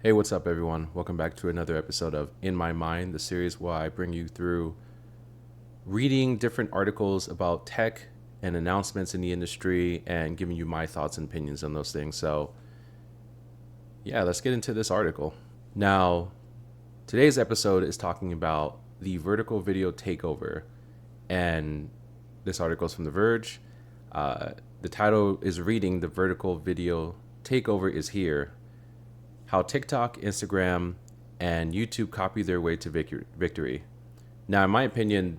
Hey, what's up, everyone? Welcome back to another episode of In My Mind, the series where I bring you through reading different articles about tech and announcements in the industry and giving you my thoughts and opinions on those things. So, yeah, let's get into this article. Now, today's episode is talking about the vertical video takeover, and this article is from The Verge. The title is reading The Vertical Video Takeover is Here. How TikTok, Instagram, and YouTube copy their way to victory. Now, in my opinion,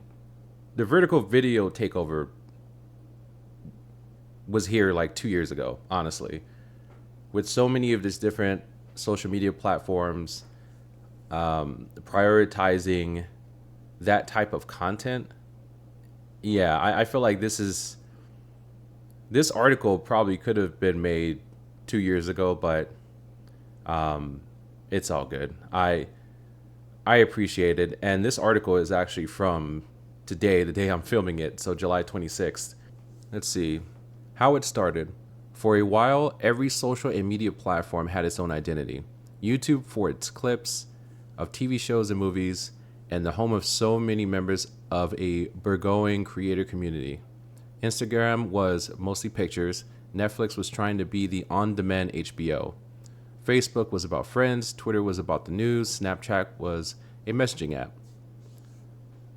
the vertical video takeover was here like 2 years ago, honestly. With so many of these different social media platforms prioritizing that type of content, yeah, I feel like this article probably could have been made 2 years ago, but it's all good. I appreciate it. And this article is actually from today, the day I'm filming it, so July 26th. Let's see how it started. For a while, every social and media platform had its own identity. YouTube for its clips of TV shows and movies, and the home of so many members of a burgeoning creator community. Instagram was mostly pictures. Netflix was trying to be the on-demand HBO. Facebook was about friends, Twitter was about the news, Snapchat was a messaging app.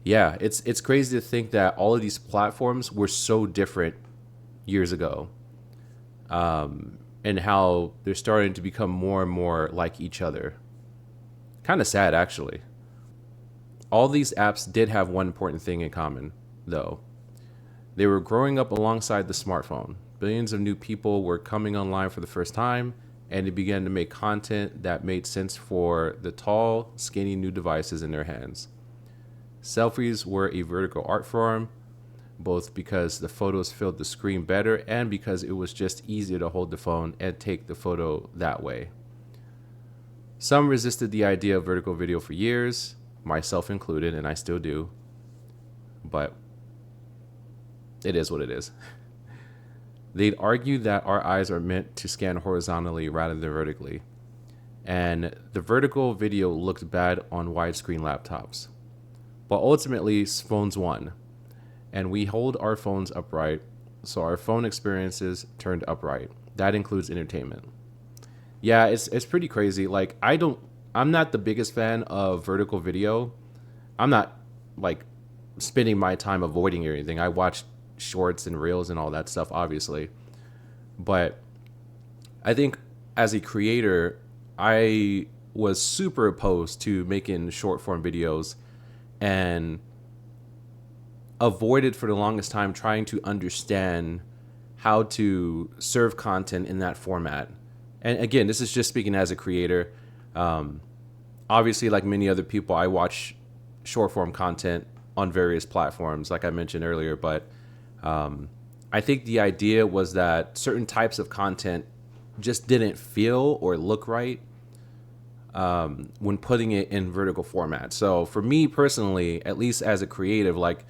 Yeah, it's crazy to think that all of these platforms were so different years ago, and how they're starting to become more and more like each other. Kind of sad, actually. All these apps did have one important thing in common, though. They were growing up alongside the smartphone. Billions of new people were coming online for the first time, and they began to make content that made sense for the tall, skinny new devices in their hands. Selfies were a vertical art form, both because the photos filled the screen better and because it was just easier to hold the phone and take the photo that way. Some resisted the idea of vertical video for years, myself included, and I still do, but it is what it is. They'd argue that our eyes are meant to scan horizontally rather than vertically, and the vertical video looked bad on widescreen laptops. But ultimately, phones won, and we hold our phones upright, so our phone experiences turned upright. That includes entertainment. Yeah, it's pretty crazy. Like, I'm not the biggest fan of vertical video. I'm not like spending my time avoiding it or anything. I watch shorts and reels and all that stuff, obviously. But I think as a creator, I was super opposed to making short form videos and avoided for the longest time trying to understand how to serve content in that format. And again, this is just speaking as a creator. Obviously, like many other people, I watch short form content on various platforms, like I mentioned earlier, but I think the idea was that certain types of content just didn't feel or look right when putting it in vertical format. So for me personally, at least as a creative, like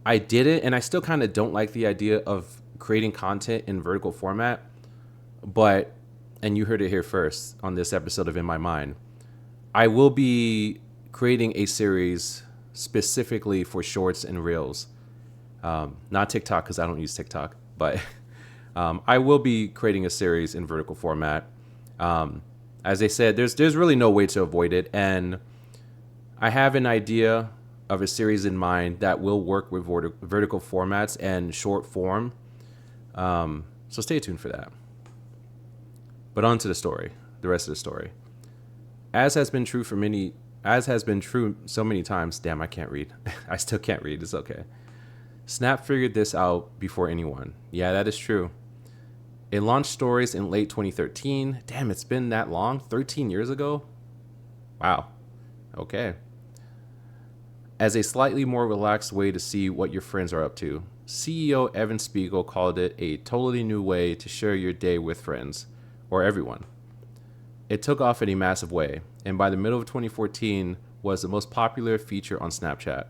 I did it, and I still kind of don't like the idea of creating content in vertical format. But, and you heard it here first on this episode of In My Mind, I will be creating a series specifically for shorts and reels. Not TikTok, because I don't use TikTok, but I will be creating a series in vertical format. As I said, there's really no way to avoid it, and I have an idea of a series in mind that will work with vertical formats and short form. So stay tuned for that. But on to the story, the rest of the story. As has been true so many times. Damn, I can't read. I still can't read. It's okay. Snap figured this out before anyone. Yeah, that is true. It launched stories in late 2013. Damn, it's been that long? 13 years ago? Wow. Okay. As a slightly more relaxed way to see what your friends are up to. CEO Evan Spiegel called it a totally new way to share your day with friends, or everyone. It took off in a massive way, and by the middle of 2014 was the most popular feature on Snapchat.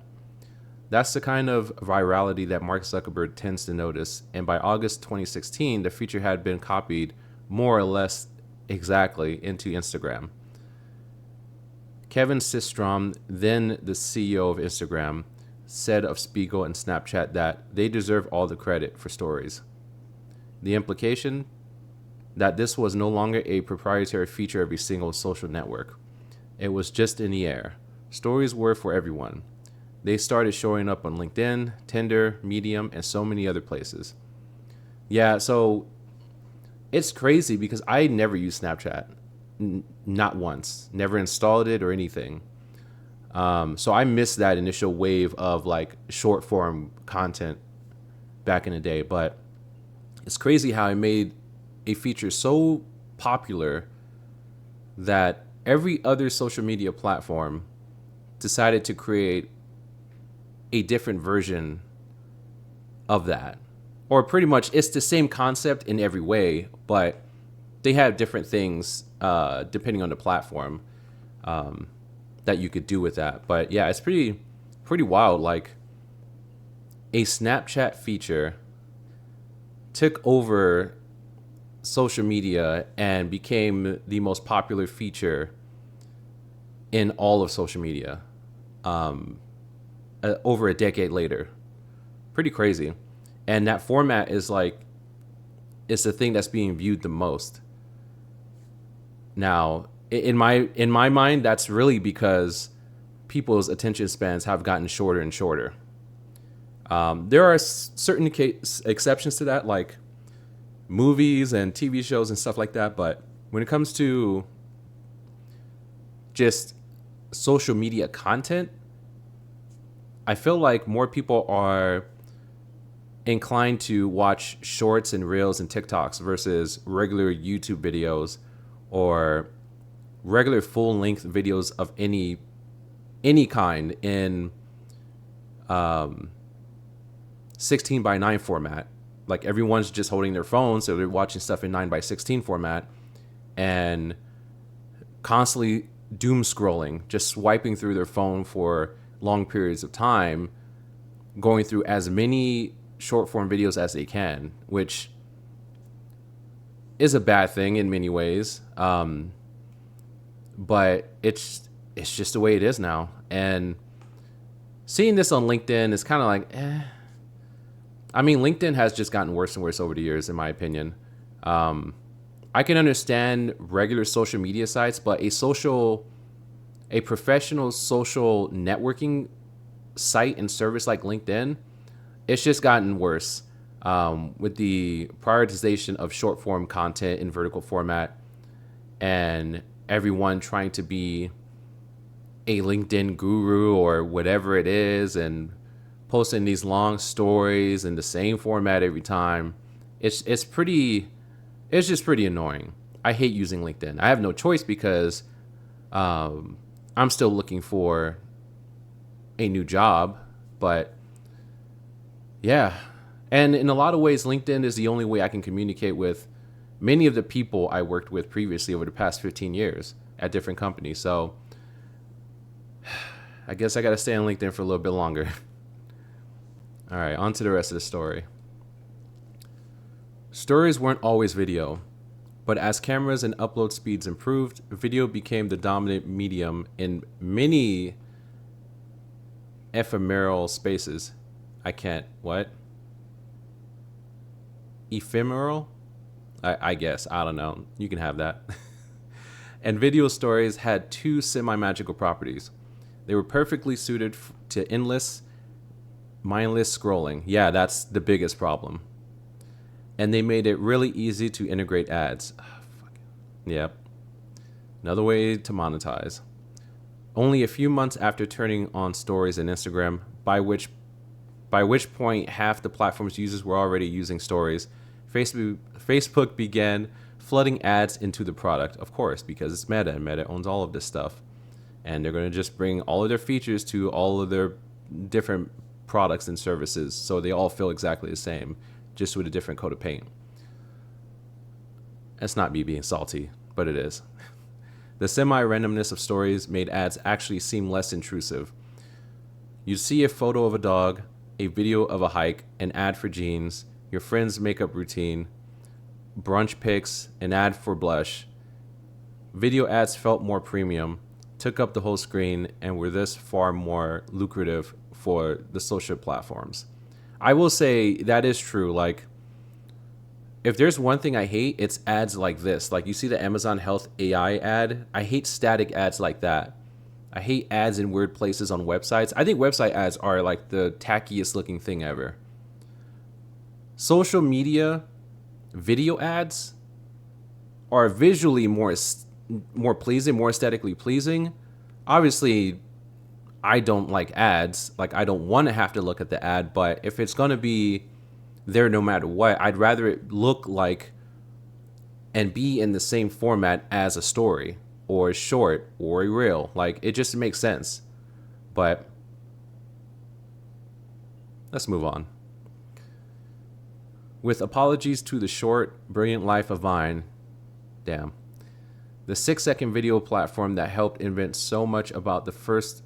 That's the kind of virality that Mark Zuckerberg tends to notice, and by August 2016, the feature had been copied more or less exactly into Instagram. Kevin Systrom, then the CEO of Instagram, said of Spiegel and Snapchat that they deserve all the credit for stories. The implication? That this was no longer a proprietary feature of a single social network. It was just in the air. Stories were for everyone. They started showing up on LinkedIn, Tinder, Medium, and so many other places. Yeah, so it's crazy because I never used Snapchat. Not once. Never installed it or anything. So I missed that initial wave of like short form content back in the day. But it's crazy how it made a feature so popular that every other social media platform decided to create a different version of that. Or pretty much it's the same concept in every way, but they have different things depending on the platform that you could do with that. But yeah, it's pretty wild. Like a Snapchat feature took over social media and became the most popular feature in all of social media over a decade later. Pretty crazy. And that format is like, it's the thing that's being viewed the most. Now, in my mind, that's really because people's attention spans have gotten shorter and shorter. There are certain exceptions to that, like movies and TV shows and stuff like that. But when it comes to just social media content, I feel like more people are inclined to watch shorts and reels and TikToks versus regular YouTube videos or regular full-length videos of any kind in 16 by 9 format. Like everyone's just holding their phone, so they're watching stuff in 9 by 16 format and constantly doom scrolling, just swiping through their phone for long periods of time, going through as many short form videos as they can, which is a bad thing in many ways. But it's just the way it is now. And seeing this on LinkedIn is kind of like, I mean, LinkedIn has just gotten worse and worse over the years, in my opinion. I can understand regular social media sites, but a professional social networking site and service like LinkedIn, it's just gotten worse with the prioritization of short form content in vertical format and everyone trying to be a LinkedIn guru or whatever it is and posting these long stories in the same format every time. It's just pretty annoying. I hate using LinkedIn. I have no choice because I'm still looking for a new job, but yeah. And in a lot of ways, LinkedIn is the only way I can communicate with many of the people I worked with previously over the past 15 years at different companies. So I guess I got to stay on LinkedIn for a little bit longer. All right, on to the rest of the story. Stories weren't always video, but as cameras and upload speeds improved, video became the dominant medium in many ephemeral spaces. What? Ephemeral? I guess. I don't know. You can have that. And video stories had two semi-magical properties. They were perfectly suited to endless, mindless scrolling. Yeah, that's the biggest problem. And they made it really easy to integrate ads. Oh, fuck. Yep. Another way to monetize. Only a few months after turning on stories in Instagram, by which point half the platform's users were already using stories, Facebook began flooding ads into the product, of course, because it's Meta, and Meta owns all of this stuff. And they're going to just bring all of their features to all of their different products and services, so they all feel exactly the same, just with a different coat of paint. That's not me being salty, but it is. The semi-randomness of stories made ads actually seem less intrusive. You'd see a photo of a dog, a video of a hike, an ad for jeans, your friend's makeup routine, brunch pics, an ad for blush, Video ads felt more premium, took up the whole screen, and were thus far more lucrative for the social platforms. I will say that is true. Like, if there's one thing I hate, it's ads like this. Like, you see the Amazon Health AI ad. I hate static ads like that. I hate ads in weird places on websites. I think website ads are like the tackiest looking thing ever. Social media video ads are visually more pleasing, more aesthetically pleasing. Obviously, I don't like ads. Like, I don't want to have to look at the ad, but if it's going to be there no matter what, I'd rather it look like and be in the same format as a story or a short or a reel. Like, it just makes sense. But let's move on. With apologies to the short, brilliant life of Vine, damn, the 6-second video platform that helped invent so much about the first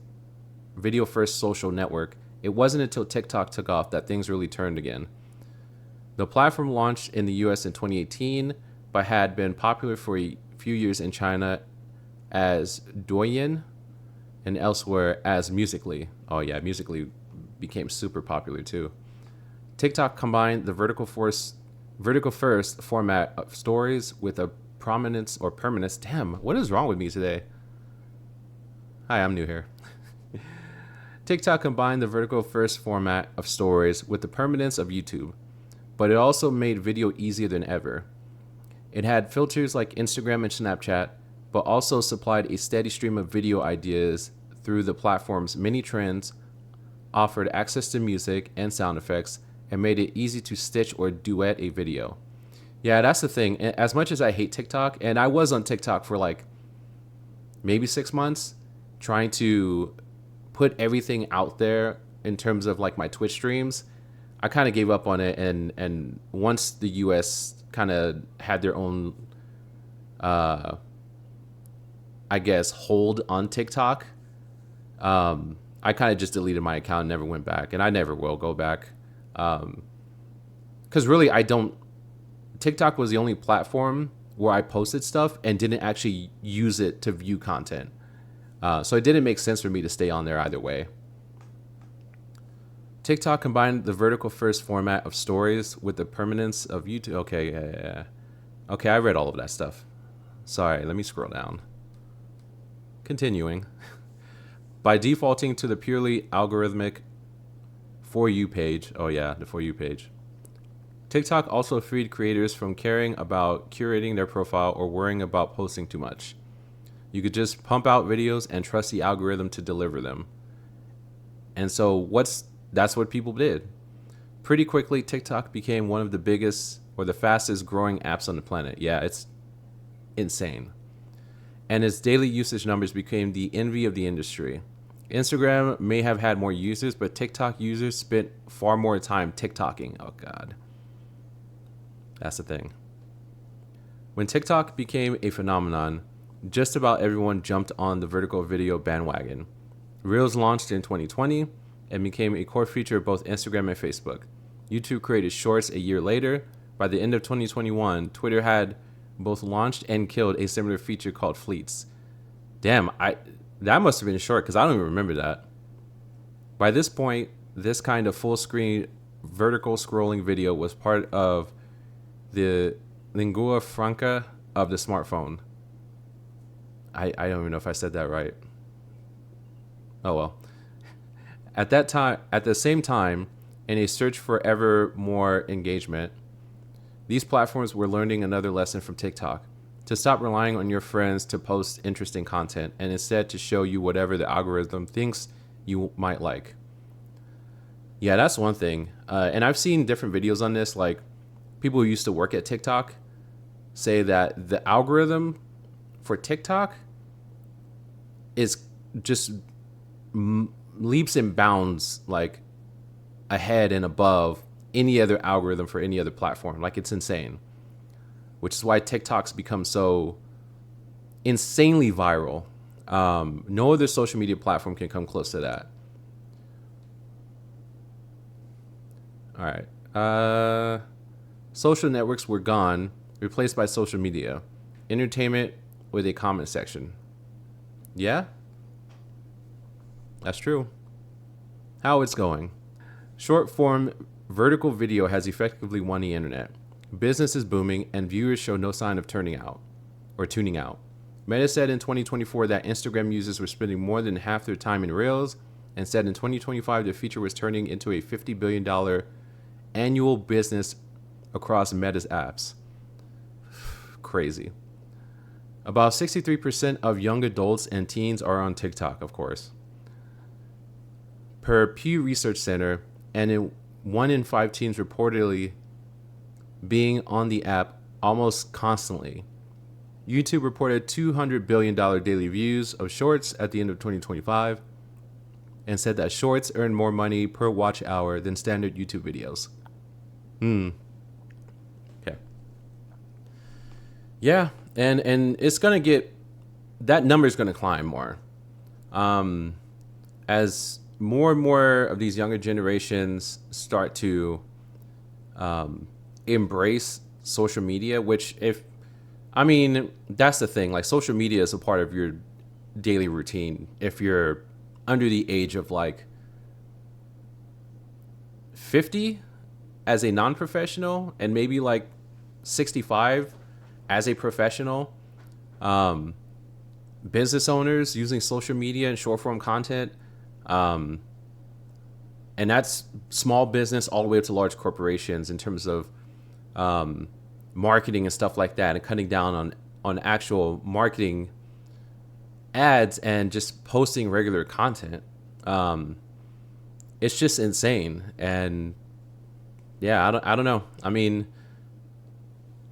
video first social network, it wasn't until TikTok took off that things really turned again. The platform launched in the US in 2018, but had been popular for a few years in China as Douyin and elsewhere as Musical.ly. Oh yeah, Musical.ly became super popular too. TikTok combined the vertical first format of stories with a prominence or permanence. Damn, what is wrong with me today? Hi, I'm new here. TikTok combined the vertical first format of stories with the permanence of YouTube, but it also made video easier than ever. It had filters like Instagram and Snapchat, but also supplied a steady stream of video ideas through the platform's many trends, offered access to music and sound effects, and made it easy to stitch or duet a video. Yeah, that's the thing. As much as I hate TikTok, and I was on TikTok for like maybe 6 months, trying to put everything out there in terms of like my Twitch streams, I kind of gave up on it. And once the US kind of had their own, I guess, hold on TikTok, I kind of just deleted my account and never went back. And I never will go back. Because really, TikTok was the only platform where I posted stuff and didn't actually use it to view content. So it didn't make sense for me to stay on there either way. TikTok combined the vertical first format of stories with the permanence of YouTube. Okay, yeah. Okay, I read all of that stuff. Sorry, let me scroll down. Continuing. By defaulting to the purely algorithmic For You page. Oh yeah, the For You page. TikTok also freed creators from caring about curating their profile or worrying about posting too much. You could just pump out videos and trust the algorithm to deliver them. And so that's what people did. Pretty quickly, TikTok became one of the biggest or the fastest growing apps on the planet. Yeah, it's insane. And its daily usage numbers became the envy of the industry. Instagram may have had more users, but TikTok users spent far more time TikToking. Oh, God. That's the thing. When TikTok became a phenomenon, just about everyone jumped on the vertical video bandwagon. Reels launched in 2020 and became a core feature of both Instagram and Facebook. YouTube created Shorts a year later. By the end of 2021, Twitter had both launched and killed a similar feature called Fleets. Damn, that must have been short because I don't even remember that. By this point, this kind of full screen vertical scrolling video was part of the lingua franca of the smartphone. I don't even know if I said that right. Oh well. At the same time, in a search for ever more engagement, these platforms were learning another lesson from TikTok: to stop relying on your friends to post interesting content and instead to show you whatever the algorithm thinks you might like. Yeah, that's one thing. And I've seen different videos on this, like people who used to work at TikTok say that the algorithm for TikTok is just leaps and bounds like ahead and above any other algorithm for any other platform. Like, it's insane, which is why TikTok's become so insanely viral. No other social media platform can come close to that. All right. Social networks were gone, replaced by social media. Entertainment with a comment section. Yeah, that's true. How it's going. Short form vertical video has effectively won the internet. Business is booming and viewers show no sign of tuning out. Meta said in 2024 that Instagram users were spending more than half their time in Reels, and said in 2025 the feature was turning into a $50 billion annual business across Meta's apps. Crazy. About 63% of young adults and teens are on TikTok, of course. Per Pew Research Center, and 1 in 5 teens reportedly being on the app almost constantly. YouTube reported $200 billion daily views of shorts at the end of 2025 and said that shorts earn more money per watch hour than standard YouTube videos. Okay. Yeah, and it's going to get, that number is going to climb more. As more and more of these younger generations start to embrace social media, which that's the thing. Like, social media is a part of your daily routine. If you're under the age of like 50 as a non-professional and maybe like 65 as a professional, business owners using social media and short form content, and that's small business all the way up to large corporations in terms of marketing and stuff like that, and cutting down on actual marketing ads and just posting regular content. It's just insane. And yeah, I don't know. I mean,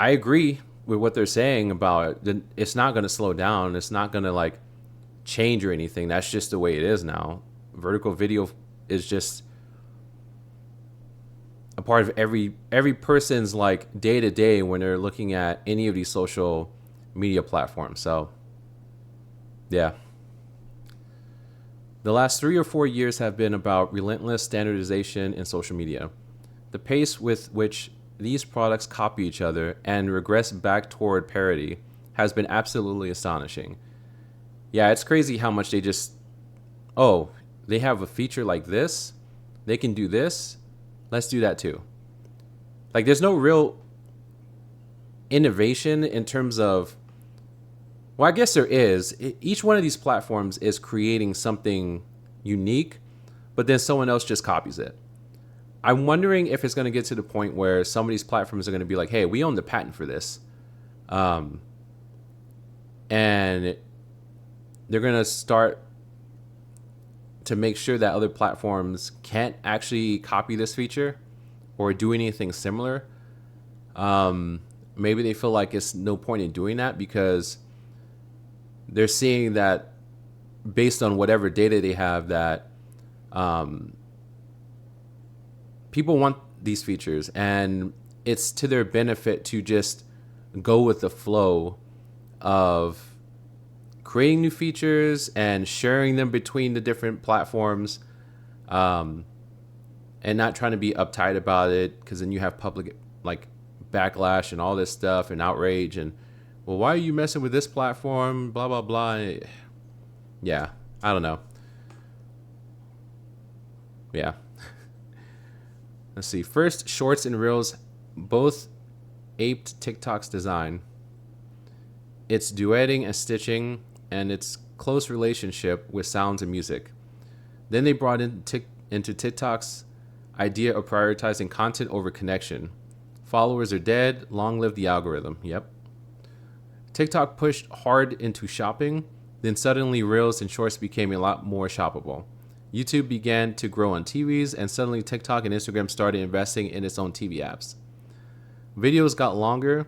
I agree with what they're saying about it's not going to slow down. It's not going to like change or anything. That's just the way it is now. Vertical video is just a part of every person's like day to day when they're looking at any of these social media platforms. So yeah. The last 3 or 4 years have been about relentless standardization in social media. The pace with which these products copy each other and regress back toward parity has been absolutely astonishing. Yeah, it's crazy how much they just, they have a feature like this, they can do this, let's do that too. Like, there's no real innovation in terms of, well, I guess there is. Each one of these platforms is creating something unique, but then someone else just copies it. I'm wondering if it's going to get to the point where some of these platforms are going to be like, hey, we own the patent for this. And they're going to start to make sure that other platforms can't actually copy this feature or do anything similar. Maybe they feel like it's no point in doing that because they're seeing that based on whatever data they have that people want these features, and it's to their benefit to just go with the flow of creating new features and sharing them between the different platforms, and not trying to be uptight about it, because then you have public like backlash and all this stuff and outrage and, well, why are you messing with this platform, blah blah blah. Yeah, I don't know. Yeah. Let's see. First, Shorts and Reels both aped TikTok's design, its duetting and stitching, and its close relationship with sounds and music. Then they brought into TikTok's idea of prioritizing content over connection. Followers are dead. Long live the algorithm. Yep. TikTok pushed hard into shopping. Then suddenly Reels and Shorts became a lot more shoppable. YouTube began to grow on TVs, and suddenly TikTok and Instagram started investing in its own TV apps. Videos got longer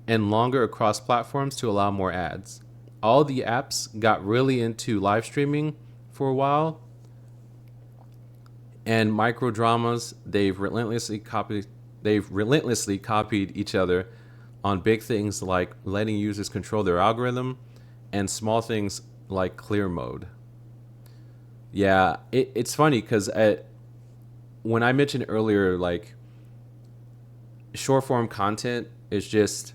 and longer across platforms to allow more ads. All the apps got really into live streaming for a while, and micro dramas. They've relentlessly copied each other on big things like letting users control their algorithm, and small things like clear mode. Yeah, it's funny because when I mentioned earlier, like, short form content is just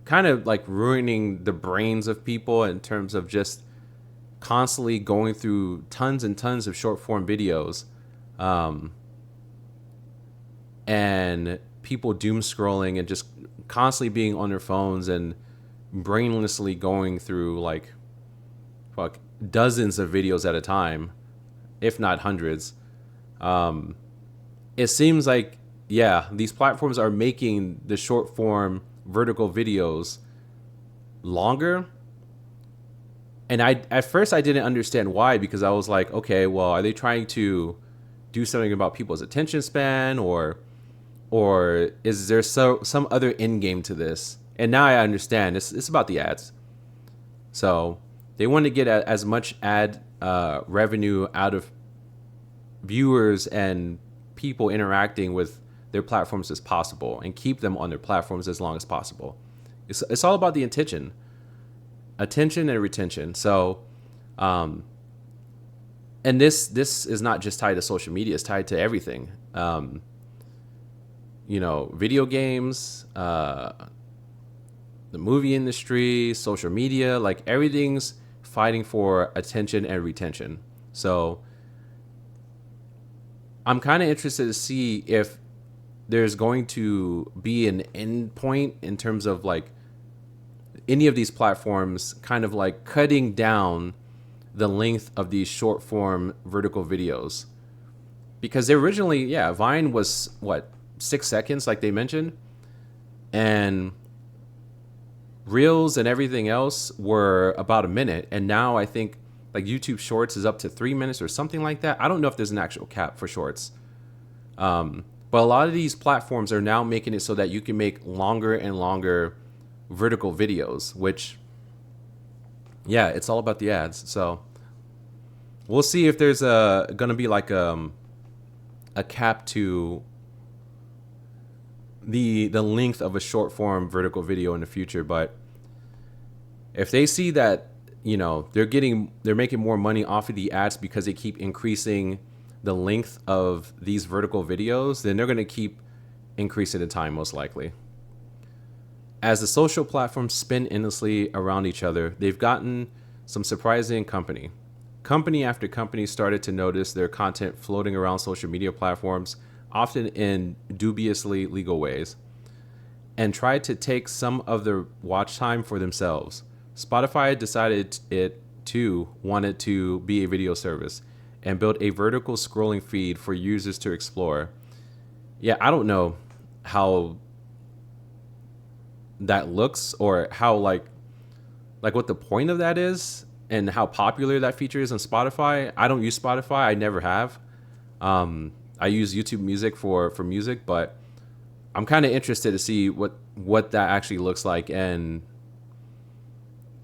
kind of like ruining the brains of people in terms of just constantly going through tons and tons of short form videos, and people doom scrolling and just constantly being on their phones and brainlessly going through like dozens of videos at a time, if not hundreds. It seems like, yeah, these platforms are making the short form vertical videos longer. And at first I didn't understand why, because I was like, okay, well, are they trying to do something about people's attention span, or is there some other end game to this? And now I understand it's about the ads. So they want to get as much ad revenue out of viewers and people interacting with their platforms as possible, and keep them on their platforms as long as possible. It's all about the attention and retention. So, and this is not just tied to social media; it's tied to everything. Video games, the movie industry, social media, like everything's fighting for attention and retention. So I'm kind of interested to see if there's going to be an end point in terms of like any of these platforms kind of like cutting down the length of these short form vertical videos. Because originally, yeah, Vine was 6 seconds, like they mentioned, and Reels and everything else were about a minute. And now I think like YouTube Shorts is up to 3 minutes or something like that. I don't know if there's an actual cap for Shorts. But a lot of these platforms are now making it so that you can make longer and longer vertical videos, which, yeah, it's all about the ads. So we'll see if there's going to be like a cap to the length of a short form vertical video in the future. But if they see that, they're making more money off of the ads because they keep increasing the length of these vertical videos, then they're going to keep increasing the time, most likely. As the social platforms spin endlessly around each other, they've gotten some surprising company. Company after company started to notice their content floating around social media platforms, often in dubiously legal ways, and tried to take some of the watch time for themselves. Spotify decided it too wanted to be a video service and built a vertical scrolling feed for users to explore. Yeah, I don't know how that looks, or how like what the point of that is, and how popular that feature is on Spotify. I don't use Spotify. I never have. I use YouTube Music for music, but I'm kind of interested to see what that actually looks like, and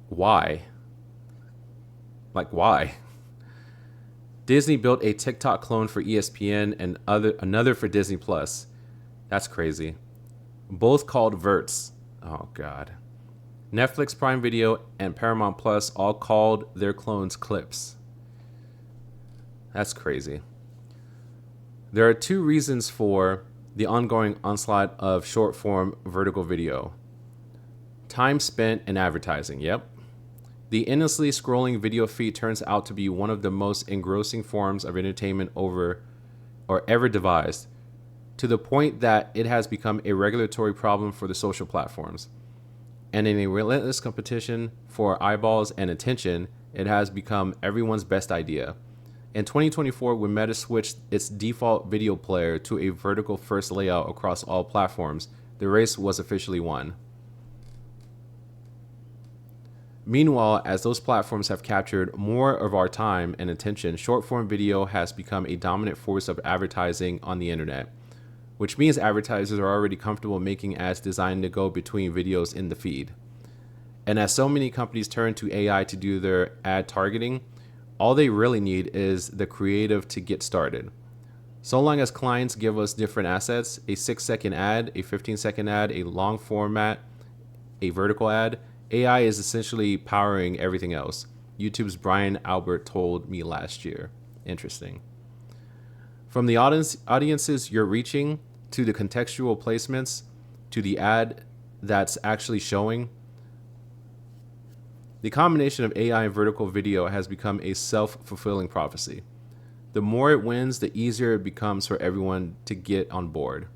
why. Like, why? Disney built a TikTok clone for ESPN and another for Disney Plus. That's crazy. Both called Verts. Oh, God. Netflix, Prime Video, and Paramount Plus all called their clones Clips. That's crazy. There are two reasons for the ongoing onslaught of short-form vertical video. Time spent and advertising. Yep. The endlessly scrolling video feed turns out to be one of the most engrossing forms of entertainment ever devised, to the point that it has become a regulatory problem for the social platforms. And in a relentless competition for eyeballs and attention, it has become everyone's best idea. In 2024, when Meta switched its default video player to a vertical first layout across all platforms, the race was officially won. Meanwhile, as those platforms have captured more of our time and attention, short-form video has become a dominant force of advertising on the internet, which means advertisers are already comfortable making ads designed to go between videos in the feed. And as so many companies turn to AI to do their ad targeting, all they really need is the creative to get started. So long as clients give us different assets, a 6-second ad, a 15-second ad, a long format, a vertical ad, AI is essentially powering everything else. YouTube's Brian Albert told me last year. Interesting. From the audiences you're reaching, to the contextual placements, to the ad that's actually showing, the combination of AI and vertical video has become a self-fulfilling prophecy. The more it wins, the easier it becomes for everyone to get on board.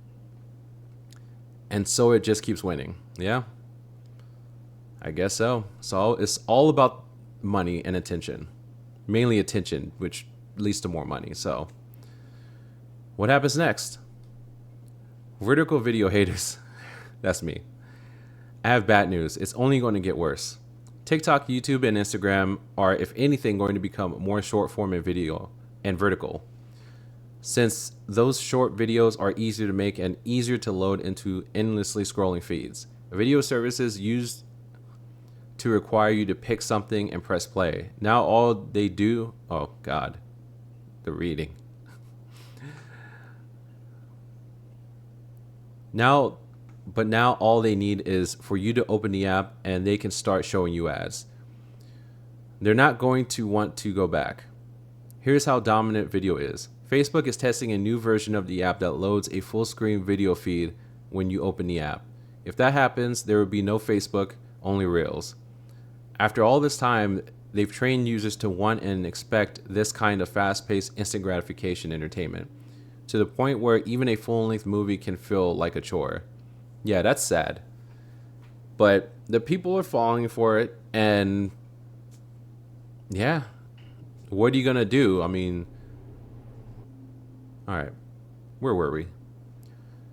And so it just keeps winning. Yeah, I guess so. So it's all about money and attention. Mainly attention, which leads to more money. So what happens next? Vertical video haters. That's me. I have bad news. It's only going to get worse. TikTok, YouTube, and Instagram are, if anything, going to become more short form and video and vertical. Since those short videos are easier to make and easier to load into endlessly scrolling feeds. Video services used to require you to pick something and press play. Now all they do, oh God, the reading. Now all they need is for you to open the app and they can start showing you ads. They're not going to want to go back. Here's how dominant video is. Facebook is testing a new version of the app that loads a full screen video feed when you open the app. If that happens, there will be no Facebook, only Reels. After all this time, they've trained users to want and expect this kind of fast-paced instant gratification entertainment, to the point where even a full-length movie can feel like a chore. Yeah, that's sad. But the people are falling for it, and yeah, what are you gonna do? I mean, all right, where were we?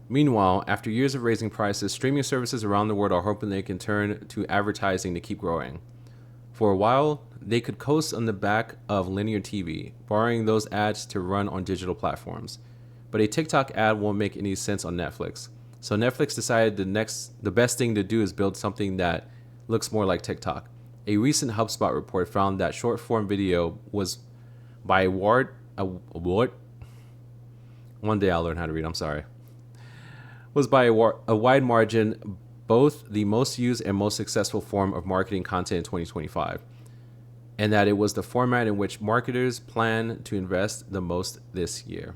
Meanwhile, after years of raising prices, streaming services around the world are hoping they can turn to advertising to keep growing. For a while, they could coast on the back of linear TV, borrowing those ads to run on digital platforms. But a TikTok ad won't make any sense on Netflix. So Netflix decided the best thing to do is build something that looks more like TikTok. A recent HubSpot report found that short form video was by a wide margin both the most used and most successful form of marketing content in 2025, and that it was the format in which marketers plan to invest the most this year.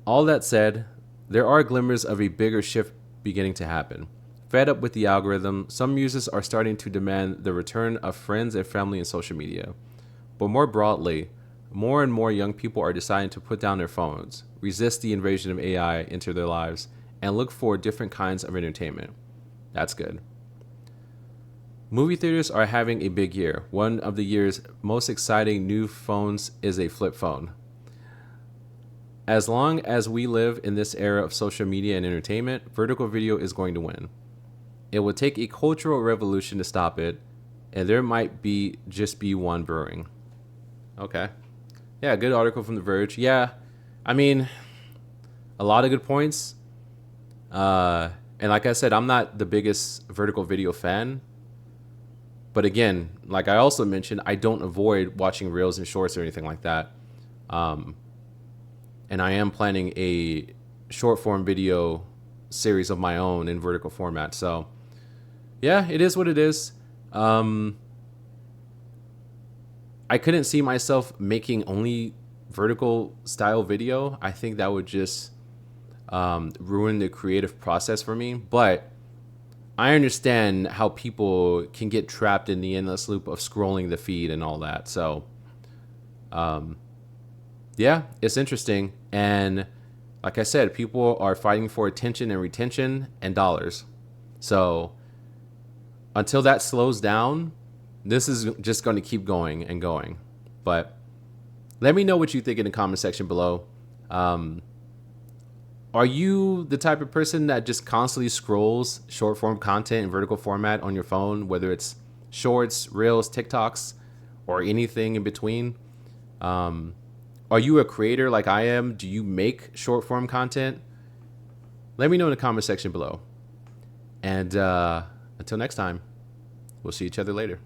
All that said, there are glimmers of a bigger shift beginning to happen. Fed up with the algorithm, some users are starting to demand the return of friends and family in social media. But more broadly, more and more young people are deciding to put down their phones, resist the invasion of AI into their lives, and look for different kinds of entertainment. That's good. Movie theaters are having a big year. One of the year's most exciting new phones is a flip phone. As long as we live in this era of social media and entertainment, vertical video is going to win. It will take a cultural revolution to stop it, and there might just be one brewing. Okay. Yeah, good article from The Verge. Yeah, I mean, a lot of good points. And like I said, I'm not the biggest vertical video fan. But again, like I also mentioned, I don't avoid watching reels and shorts or anything like that. And I am planning a short form video series of my own in vertical format. So yeah, it is what it is. I couldn't see myself making only vertical style video. I think that would just ruin the creative process for me. But I understand how people can get trapped in the endless loop of scrolling the feed and all that. So yeah, it's interesting. And like I said, people are fighting for attention and retention and dollars. So until that slows down, this is just going to keep going and going. But let me know what you think in the comment section below. Are you the type of person that just constantly scrolls short form content in vertical format on your phone, whether it's shorts, reels, TikToks, or anything in between? Are you a creator like I am? Do you make short form content? Let me know in the comment section below. And until next time, we'll see each other later.